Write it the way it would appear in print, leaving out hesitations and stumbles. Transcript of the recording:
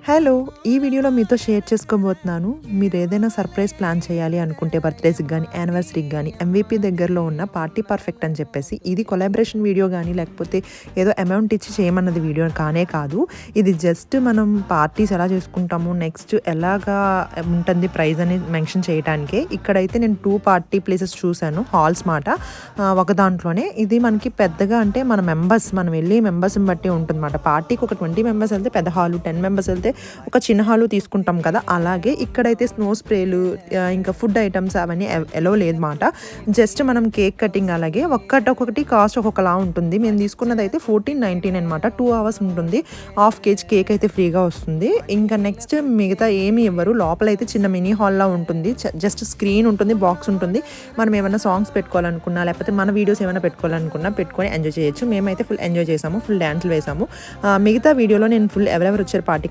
Hello! ఈ వీడియోలో మీతో షేర్ చేసుకోబోతున్నాను. మీరు ఏదైనా సర్ప్రైజ్ ప్లాన్ చేయాలి అనుకుంటే బర్త్‌డేస్‌కి గానీ, యానివర్సరీకి గానీ, ఎంవీపీ దగ్గరలో ఉన్న పార్టీ పర్ఫెక్ట్ అని చెప్పేసి ఇది కొలాబరేషన్ వీడియో గానీ, లేకపోతే ఏదో అమౌంట్ ఇచ్చి చేయమన్నది వీడియో కానే కాదు. ఇది జస్ట్ మనం పార్టీస్ ఎలా చేసుకుంటాము, నెక్స్ట్ ఎలాగా ఉంటుంది ప్రైజ్ అని మెన్షన్ చేయటానికే. ఇక్కడైతే నేను 2 పార్టీ ప్లేసెస్ చూశాను. హాల్స్ మాట. ఒక దాంట్లోనే ఇది మనకి పెద్దగా అంటే మన మనం వెళ్ళి మెంబర్స్‌ని బట్టి ఉంటుందన్నమాట. పార్టీకి ఒక 20 మెంబర్స్ వెళ్తే పెద్ద హాలు, 10 మెంబర్స్ వెళ్తే ఒక చిన్న హాలు తీసుకుంటాం కదా, అలాగే ఇక్కడైతే స్నో స్ప్రేలు ఇంకా ఫుడ్ ఐటమ్స్ అవన్నీ ఎలో లేదన్నమాట. జస్ట్ మనం కేక్ కటింగ్ అలాగే ఒక్కొక్కటి కాస్ట్ ఒక్కొక్కలా ఉంటుంది. మేము తీసుకున్నది అయితే 14.19 అనమాట. 2 అవర్స్ ఉంటుంది. హాఫ్ కేజీ కేక్ అయితే ఫ్రీగా వస్తుంది. ఇంకా నెక్స్ట్ మిగతా ఏమి ఇవ్వరు. లోపలైతే చిన్న మినీ హాల్లా ఉంటుంది. జస్ట్ స్క్రీన్ ఉంటుంది, బాక్స్ ఉంటుంది. మనం ఏమైనా సాంగ్స్ పెట్టుకోవాలనుకున్నా, లేకపోతే మన వీడియోస్ ఏమైనా పెట్టుకోవాలనుకున్నా పెట్టుకొని ఎంజాయ్ చేయొచ్చు. మేమైతే ఫుల్ ఎంజాయ్ చేసాము, ఫుల్ డ్యాన్స్లు వేసాము. మిగతా వీడియోలో నేను ఫుల్ ఎవరెవరు వచ్చారు పార్టీకి